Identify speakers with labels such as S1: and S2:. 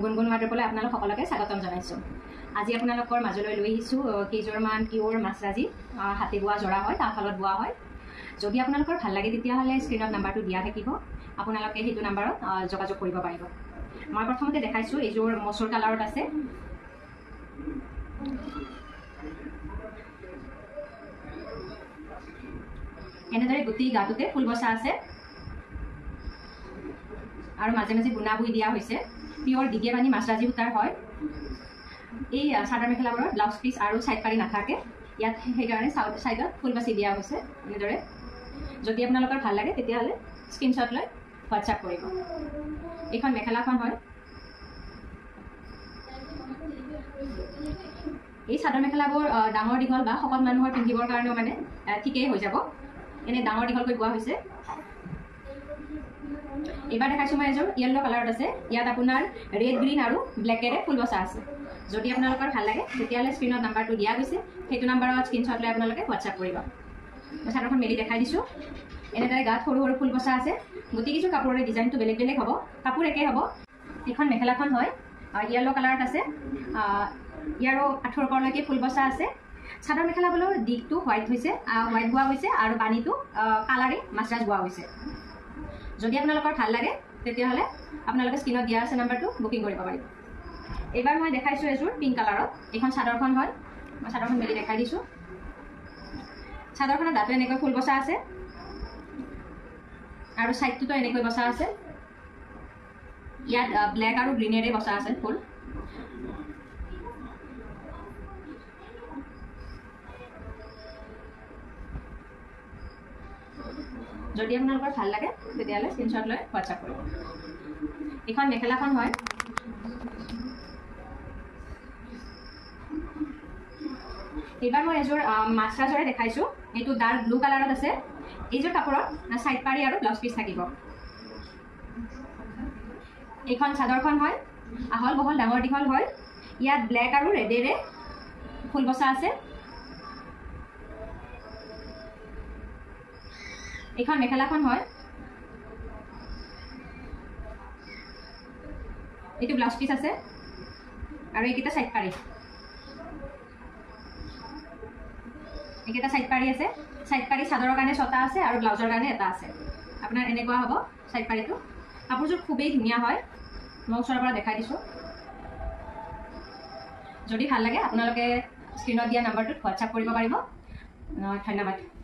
S1: গুণগুণ ৱাৰ্ড্ৰবলৈ আপোনালোক সকলোকে স্বাগতম জনাইছোঁ। আজি আপোনালোকৰ মাজলৈ লৈ আহিছোঁ কেইযোৰমান পিয়ৰ মাছৰাজি হাতে বোৱা জৰা হয়, তাঁতশালত বোৱা হয়। যদি আপোনালোকৰ ভাল লাগে তেতিয়াহ'লে স্ক্ৰীণত নাম্বাৰটো দিয়া থাকিব, আপোনালোকে সেইটো নাম্বাৰত যোগাযোগ কৰিব পাৰিব। মই প্ৰথমতে দেখাইছোঁ এইযোৰ মচুৰ কালাৰত আছে। এনেদৰে গোটেই গাটোতে ফুল বচা আছে আৰু মাজে মাজে বুনা বুই দিয়া হৈছে। পিয়ৰ দিগেবানী মাছৰাজি সূতাৰ হয়। এই চাদৰ মেখেলাবোৰত ব্লাউজ পিচ আৰু ছাইড পাৰি নাথাকে, ইয়াত সেইকাৰণে ছাইডত ফুল বাচি দিয়া হৈছে। এনেদৰে যদি আপোনালোকৰ ভাল লাগে তেতিয়াহ'লে স্ক্ৰীনশ্বট লৈ হোৱাটছআপ কৰিব। এইখন মেখেলাখন হয়। এই চাদৰ মেখেলাবোৰ ডাঙৰ দীঘল বা শকত মানুহৰ পিন্ধিবৰ কাৰণেও মানে ঠিকেই হৈ যাব। এনে ডাঙৰ দীঘলকৈ বোৱা হৈছে। এইবাৰ দেখাইছোঁ মই এযোৰ য়েল্ল' কালাৰত আছে। ইয়াত আপোনাৰ ৰেড, গ্ৰীণ আৰু ব্লেকেৰে ফুল বচা আছে। যদি আপোনালোকৰ ভাল লাগে তেতিয়াহ'লে স্ক্ৰীণত নাম্বাৰটো দিয়া গৈছে, সেইটো নাম্বাৰত স্ক্ৰীনশ্বট লৈ আপোনালোকে হোৱাটছআপ কৰিব। মই চাদৰখন মেলি দেখাই দিছোঁ। এনেদৰে গাত সৰু সৰু ফুল বচা আছে। গোটেইকেইযোৰ কাপোৰৰে ডিজাইনটো বেলেগ বেলেগ হ'ব, কাপোৰ একেই হ'ব। এইখন মেখেলাখন হয়, য়েল্ল' কালাৰত আছে। ইয়াৰো আঁঠুৰ ওপৰলৈকে ফুল বচা আছে। চাদৰ মেখেলাবোৰৰ দিশটো হোৱাইট হৈছে, হোৱাইট বোৱা হৈছে আৰু বাণীটো কালাৰিং মাছৰাজ বোৱা হৈছে। যদি আপোনালোকৰ ভাল লাগে তেতিয়াহ'লে আপোনালোকে স্ক্ৰীণত দিয়া আছে নাম্বাৰটো বুকিং কৰিব পাৰিব। এইবাৰ মই দেখাইছোঁ এযোৰ পিংক কালাৰত। এইখন চাদৰখন হয়, মই চাদৰখন মেলি দেখাই দিছোঁ। চাদৰখনৰ দাঁতো এনেকৈ ফুল বচা আছে আৰু ছাইডটোতো এনেকৈ বচা আছে। ইয়াত ব্লেক আৰু গ্ৰীনেৰে বচা আছে ফুল। যদি আপোনালোকৰ ভাল লাগে তেতিয়াহ'লে স্ক্ৰীনশ্বট লৈ হোৱাটছআপ কৰিব। এইখন মেখেলাখন হয়। এইবাৰ মই এযোৰ মাছৰাজৰে দেখাইছোঁ। এইটো ডাৰ্ক ব্লু কালাৰত আছে। এইযোৰ কাপোৰত ছাইড পাৰি আৰু ব্লাউজ পিচ থাকিব। এইখন চাদৰখন হয়, আহল বহল ডাঙৰ দীঘল হয়। ইয়াত ব্লেক আৰু ৰেডেৰে ফুল বচা আছে। এইখন মেখেলাখন হয়। এইটো ব্লাউজ পিচ আছে আৰু এইকেইটা ছাইড পাৰি। এইকেইটা ছাইড পাৰি আছে। ছাইড পাৰি চাদৰৰ কাৰণে 6টা আছে আৰু ব্লাউজৰ কাৰণে 1টা আছে। আপোনাৰ এনেকুৱা হ'ব ছাইড পাৰিটো। কাপোৰযোৰ খুবেই ধুনীয়া হয়, মই ওচৰৰ পৰা দেখাই দিছোঁ। যদি ভাল লাগে আপোনালোকে স্ক্ৰীণত দিয়া নাম্বাৰটোত হোৱাটছআপ কৰিব পাৰিব। ধন্যবাদ।